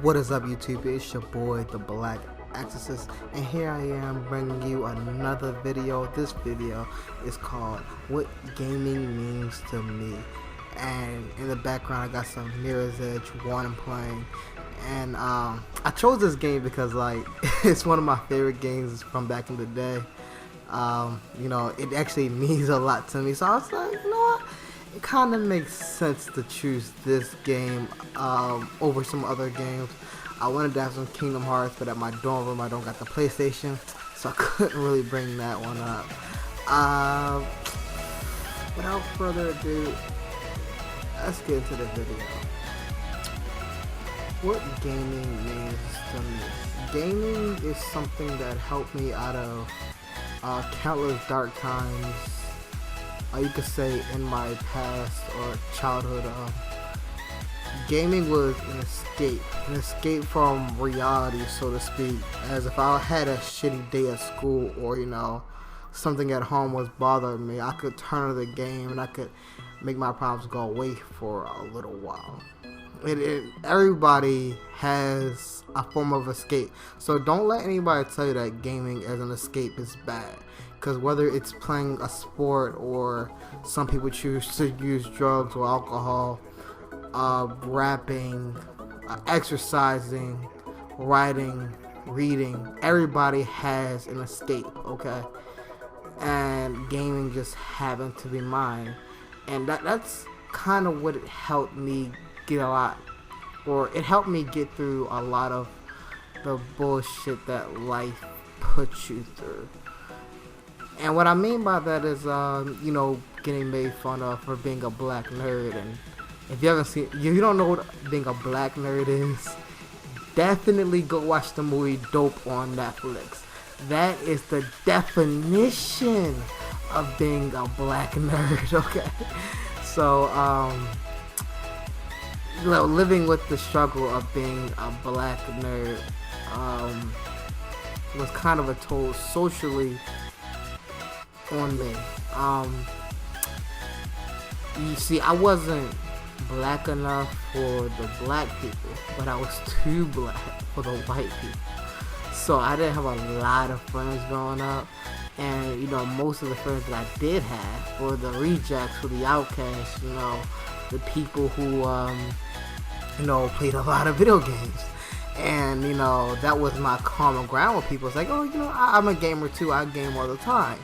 What is up, YouTube? It's your boy, the Black Exorcist, and here I am bringing you another video. This video is called What Gaming Means to Me, and in the background I got some Mirror's Edge 1 I'm playing, and I chose this game because like it's one of my favorite games from back in the day. You know, it actually means a lot to me, so I was like, you know what? It kind of makes sense to choose this game over some other games. I wanted to have some Kingdom Hearts, but at my dorm room I don't got the PlayStation, so I couldn't really bring that one up. Without further ado, let's get into the video. What gaming means to me. Gaming is something that helped me out of countless dark times. You could say in my past or childhood. Gaming was an escape from reality, so to speak. As if I had a shitty day at school, or you know, something at home was bothering me, I could turn to the game and I could make my problems go away for a little while. Everybody has a form of escape, so don't let anybody tell you that gaming as an escape is bad. Because whether it's playing a sport, or some people choose to use drugs or alcohol, rapping, exercising, writing, reading, everybody has an escape, okay? And gaming just happened to be mine. And that's kind of what it helped me get it helped me get through a lot of the bullshit that life puts you through. And what I mean by that is, you know, getting made fun of for being a black nerd. And if you don't know what being a black nerd is, definitely go watch the movie Dope on Netflix. That is the definition of being a black nerd, okay? So, you know, living with the struggle of being a black nerd was kind of a toll socially on me. You see, I wasn't black enough for the black people, but I was too black for the white people. So I didn't have a lot of friends growing up, and you know, most of the friends that I did have were the rejects, were the outcasts, you know, the people who you know, played a lot of video games. And you know, that was my common ground with people. It's like, oh, you know, I'm a gamer too, I game all the time.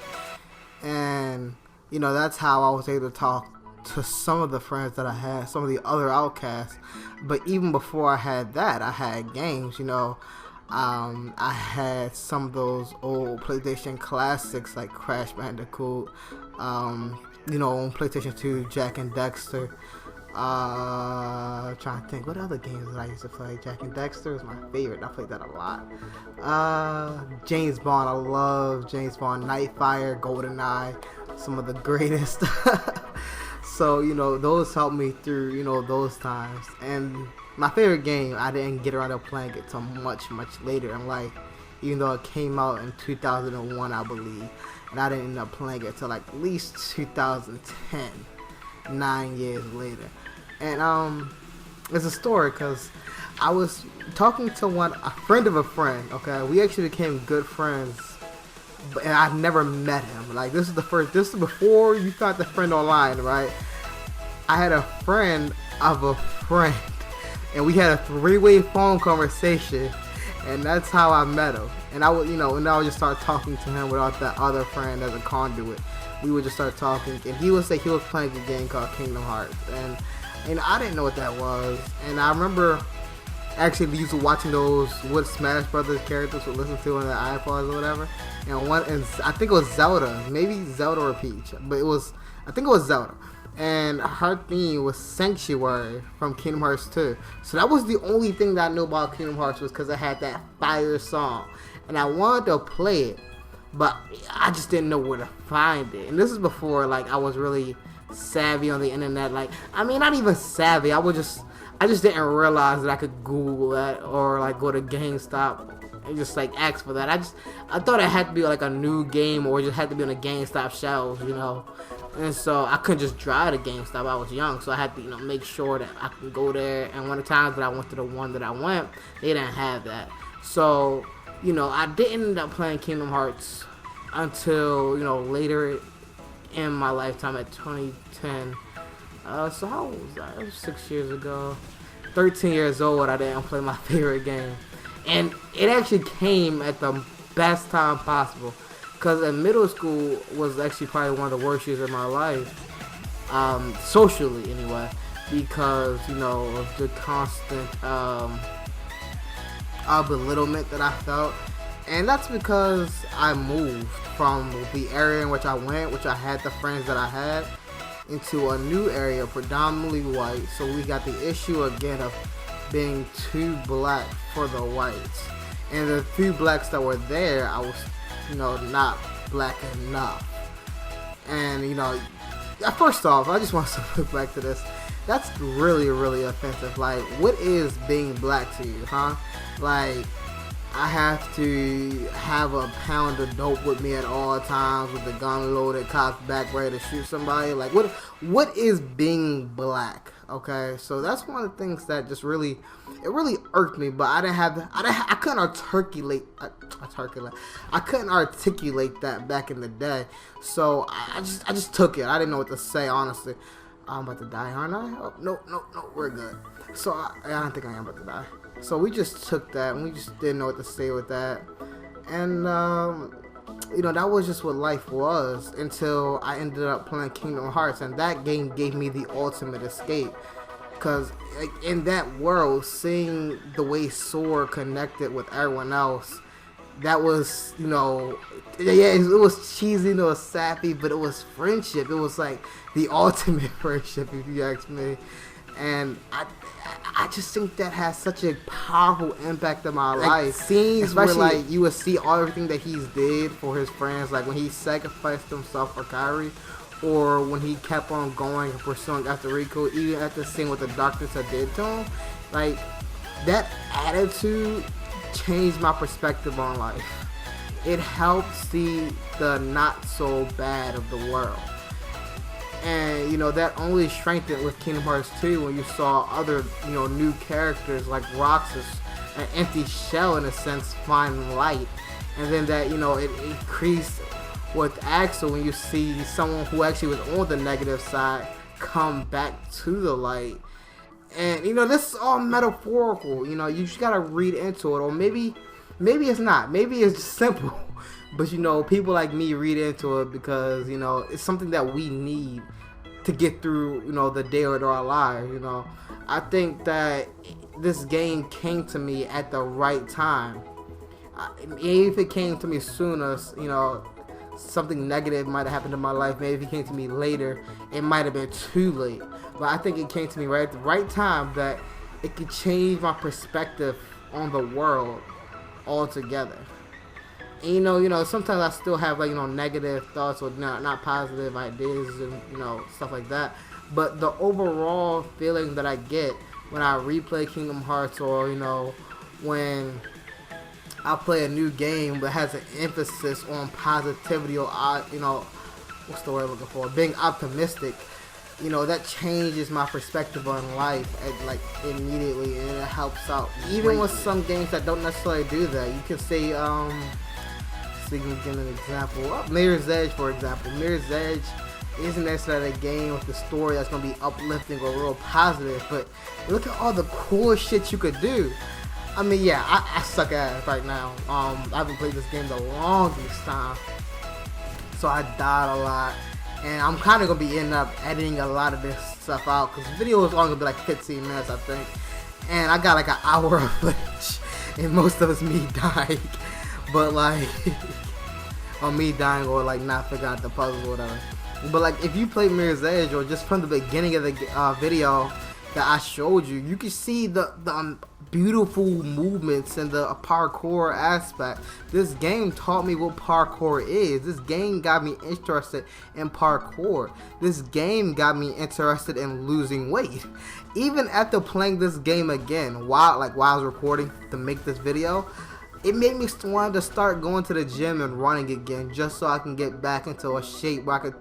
And you know, that's how I was able to talk to some of the friends that I had, some of the other outcasts. But even before I had that, I had games, you know. I had some of those old PlayStation classics like Crash Bandicoot, you know, on PlayStation 2, Jack and Dexter. Trying to think, what other games did I used to play? Jack and Dexter is my favorite. I played that a lot. James Bond, I love James Bond. Nightfire, GoldenEye, some of the greatest. So you know, those helped me through, you know, those times. And my favorite game, I didn't get around to playing it till much later in life, even though it came out in 2001, I believe, and I didn't end up playing it till like at least 2010. 9 years later. And it's a story, because I was talking to a friend of a friend, okay? We actually became good friends, and I've never met him. Like, this is before you found the friend online, right? I had a friend of a friend, and we had a 3-way phone conversation, and that's how I met him. And I would, you know, and I would just start talking to him without that other friend as a conduit. We would just start talking, and he would say he was playing a game called Kingdom Hearts, and I didn't know what that was. And I remember actually used to watching those what Smash Brothers characters would listen to on their iPods or whatever. And I think it was Zelda, maybe Zelda or Peach, but I think it was Zelda. And her theme was Sanctuary from Kingdom Hearts 2. So that was the only thing that I knew about Kingdom Hearts, was because it had that fire song, and I wanted to play it, but I just didn't know where to find it. And this is before like I was really savvy on the internet. Like, I mean, not even savvy. I just didn't realize that I could Google that, or like go to GameStop and just like ask for that. I thought it had to be like a new game or it just had to be on a GameStop shelves, you know. And so I couldn't just drive to GameStop. I was young, so I had to, you know, make sure that I could go there. And one of the times that I went to the one that I went, they didn't have that. So, you know, I didn't end up playing Kingdom Hearts until, you know, later in my lifetime at 2010. So how old was that? It was 6 years ago. 13 years old, I didn't play my favorite game. And it actually came at the best time possible. Because in middle school was actually probably one of the worst years of my life. Socially, anyway. Because, you know, of the constant belittlement that I felt. And that's because I moved from the area in which I went, which I had the friends that I had, into a new area, predominantly white. So we got the issue again of being too black for the whites. And the few blacks that were there, I was, you know, not black enough. And, you know, first off, I just want to look back to this. That's really, really offensive. Like, what is being black to you, huh? Like, I have to have a pound of dope with me at all times with the gun loaded, cocked back, ready to shoot somebody. Like, what is being black? Okay, so that's one of the things that just really irked me. But I couldn't articulate that back in the day. So I just took it. I didn't know what to say, honestly. I'm about to die, aren't I? Oh, no, we're good. So I don't think I am about to die. So we just took that and we just didn't know what to say with that. And, you know, that was just what life was until I ended up playing Kingdom Hearts. And that game gave me the ultimate escape. Because like, in that world, seeing the way Sora connected with everyone else, that was, you know, yeah, it was cheesy, it was sappy, but it was friendship. It was like the ultimate friendship, if you ask me. And I just think that has such a powerful impact on my life. Scenes especially where like you would see everything that he's did for his friends, like when he sacrificed himself for Kairi, or when he kept on going and pursuing after Riku, even after seeing what the doctors had did to him. Like, that attitude changed my perspective on life. It helped see the not so bad of the world. And, you know, that only strengthened with Kingdom Hearts 2 when you saw other, you know, new characters like Roxas, an empty shell in a sense, find light. And then that, you know, it increased with Axel when you see someone who actually was on the negative side come back to the light. And, you know, this is all metaphorical. You know, you just gotta read into it. Or maybe it's not. Maybe it's just simple. But, you know, people like me read into it because, you know, it's something that we need to get through, you know, the day of our lives, you know. I think that this game came to me at the right time. If it came to me sooner, you know, something negative might have happened in my life. Maybe if it came to me later, it might have been too late. But I think it came to me right at the right time that it could change my perspective on the world altogether. And, you know, sometimes I still have, like, you know, negative thoughts or not positive ideas and, you know, stuff like that. But the overall feeling that I get when I replay Kingdom Hearts, or, you know, when I play a new game that has an emphasis on positivity or, you know, what's the word I'm looking for? Being optimistic, you know, that changes my perspective on life, like, immediately, and it helps out. Even with some games that don't necessarily do that. You can say, so you can give an example. Mirror's Edge, for example. Mirror's Edge isn't necessarily a game with the story that's going to be uplifting or real positive, but look at all the cool shit you could do. I mean, yeah, I suck at it right now. I haven't played this game the longest time, so I died a lot. And I'm kind of going to be ending up editing a lot of this stuff out, because the video is only going to be like 15 minutes, I think. And I got like an hour of footage, and most of it's me dying. But like, or me dying, or like not figuring out the puzzle or whatever. But like, if you play Mirror's Edge, or just from the beginning of the video that I showed you, you can see the beautiful movements and the parkour aspect. This game taught me what parkour is. This game got me interested in parkour. This game got me interested in losing weight. Even after playing this game again, while I was recording to make this video, it made me want to start going to the gym and running again, just so I can get back into a shape where I could,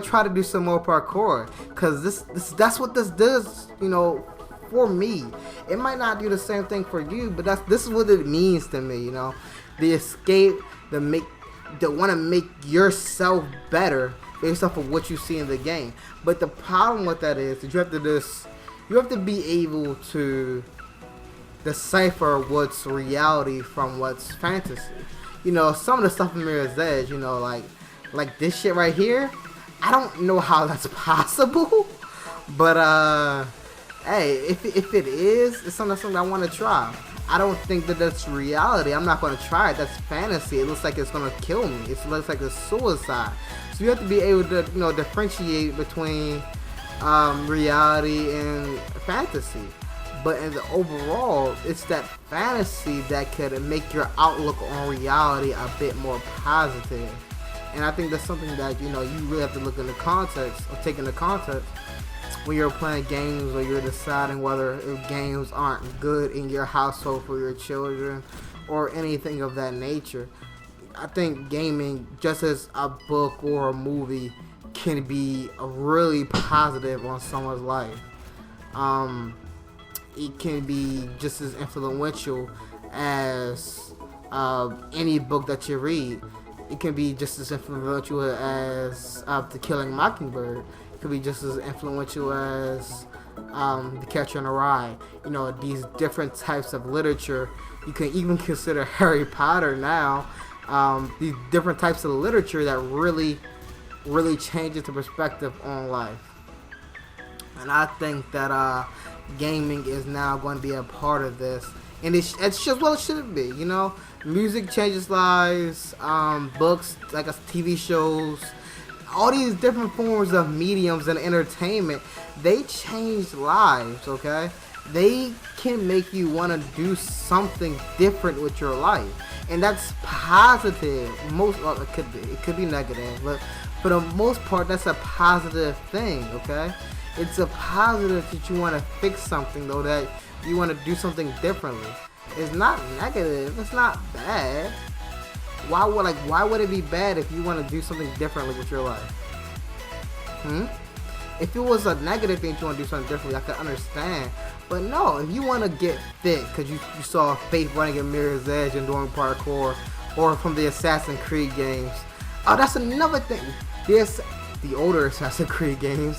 try to do some more parkour. Cause that's what this does, for me. It might not do the same thing for you, but this is what it means to me. The escape, the want to make yourself better based off of what you see in the game. But the problem with that is that you have to be able to decipher what's reality from what's fantasy. Some of the stuff in Mirror's Edge, like this shit right here, I don't know how that's possible, but hey, if it is, it's something I want to try. I don't think that that's reality. I'm not going to try it. That's fantasy. It looks like it's going to kill me. It looks like it's suicide. So you have to be able to, differentiate between reality and fantasy. But in the overall, it's that fantasy that could make your outlook on reality a bit more positive. And I think that's something that, you really have to look in the context, or take into context, when you're playing games or you're deciding whether games aren't good in your household for your children or anything of that nature. I think gaming, just as a book or a movie, can be really positive on someone's life. It can be just as influential as any book that you read. It can be just as influential as The Killing Mockingbird. It could be just as influential as The Catcher in the Rye. These different types of literature. You can even consider Harry Potter now. These different types of literature that really, really changes the perspective on life. And I think that gaming is now going to be a part of this. And it's just what it should be, Music changes lives, books, like TV shows, all these different forms of mediums and entertainment, they change lives, okay? They can make you want to do something different with your life. And that's positive. It could be negative, but for the most part, that's a positive thing, okay? It's a positive that you want to fix something, though, that you want to do something differently. It's not negative. It's not bad. Why would it be bad if you want to do something differently with your life? If it was a negative thing, you want to do something differently, I could understand. But no, if you want to get fit because you saw Faith running in Mirror's Edge and doing parkour, or from the Assassin's Creed games, that's another thing. There's the older Assassin's Creed games.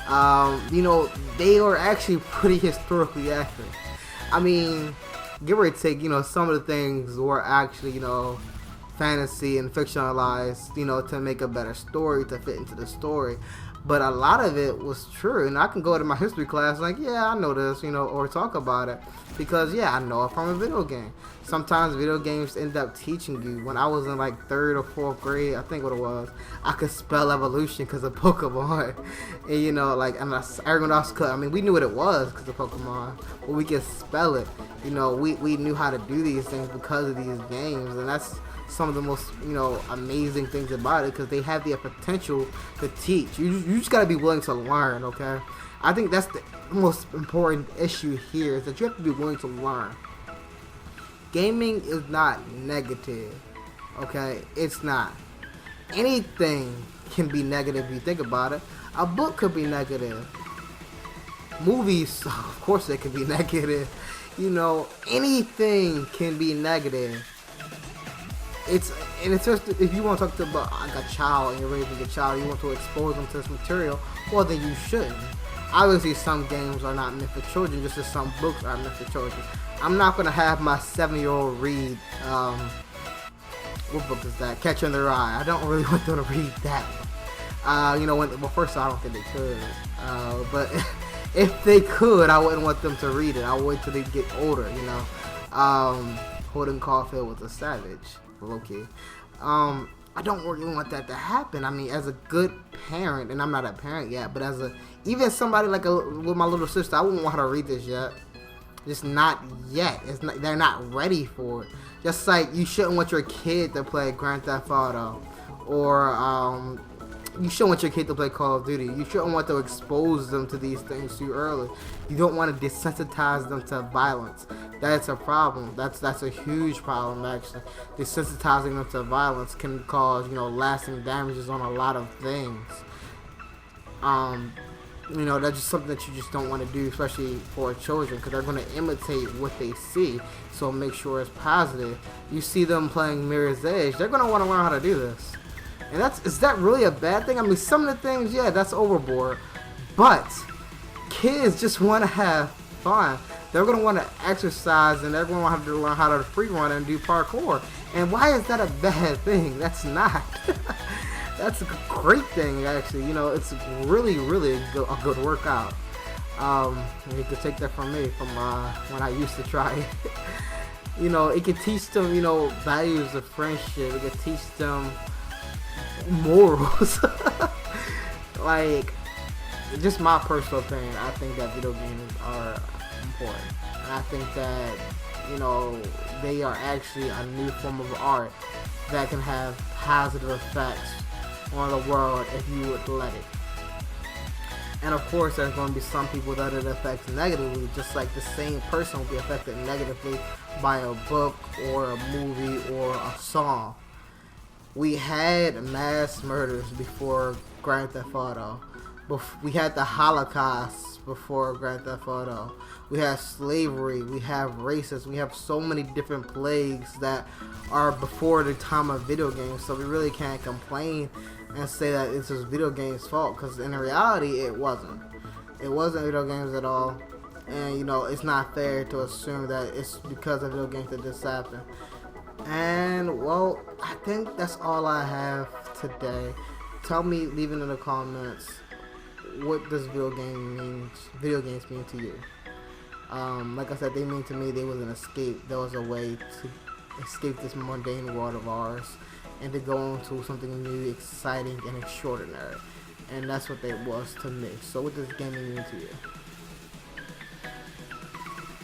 They are actually pretty historically accurate. I mean, give or take, some of the things were actually, fantasy and fictionalized, to make a better story, to fit into the story. But a lot of it was true, and I can go to my history class like, yeah, I know this, or talk about it, because yeah, I know it from a video game. Sometimes video games end up teaching you. When I was in like 3rd or 4th grade, I think what it was, I could spell evolution because of Pokemon, and and everyone else could. I mean, we knew what it was because of Pokemon, but we could spell it. We knew how to do these things because of these games, and that's some of the most amazing things about it, because they have the potential to teach. You just gotta be willing to learn, okay? I think that's the most important issue here, is that you have to be willing to learn. Gaming is not negative, okay? It's not. Anything can be negative if you think about it. A book could be negative. Movies, of course they can be negative. Anything can be negative. It's just, if you want to talk about like a child and you're raising a child, you want to expose them to this material, well then you shouldn't. Obviously some games are not meant for children, just as some books are meant for children. I'm not gonna have my 7-year-old read what book is that? Catcher in the Rye. I don't really want them to read that one. First of all, I don't think they could. But if they could, I wouldn't want them to read it. I'll wait till they get older, Holden Caulfield was a savage. Okay. I don't really want that to happen. I mean, as a good parent, and I'm not a parent yet, but even somebody with my little sister, I wouldn't want her to read this yet. Just not yet. They're not ready for it. Just like you shouldn't want your kid to play Grand Theft Auto or you shouldn't want your kid to play Call of Duty. You shouldn't want to expose them to these things too early. You don't want to desensitize them to violence. That's a problem. That's a huge problem, actually. Desensitizing them to violence can cause, lasting damages on a lot of things. That's just something that you just don't want to do, especially for children, because they're going to imitate what they see. So make sure it's positive. You see them playing Mirror's Edge, they're going to want to learn how to do this. And is that really a bad thing? I mean, some of the things, yeah, that's overboard. But kids just want to have fun. They're going to want to exercise, and they're going to have to learn how to free run and do parkour. And why is that a bad thing? That's not. That's a great thing, actually. It's really, really a good workout. You could take that from me, from when I used to try it. It could teach them, values of friendship. It could teach them morals. Like, just my personal opinion, I think that video games are important. And I think that, they are actually a new form of art that can have positive effects on the world if you would let it. And of course, there's going to be some people that it affects negatively, just like the same person will be affected negatively by a book or a movie or a song. We had mass murders before Grand Theft Auto. We had the Holocaust before Grand Theft Auto. We have slavery. We have racism. We have so many different plagues that are before the time of video games. So we really can't complain and say that it's just video games' fault, because in reality, it wasn't. It wasn't video games at all. And, it's not fair to assume that it's because of video games that this happened. And, well, I think that's all I have today. Tell me, leave it in the comments, what does video games mean to you? Like I said, they mean to me, they was an escape. There was a way to escape this mundane world of ours and to go into something new, exciting, and extraordinary. And that's what it was to me. So what does gaming mean to you?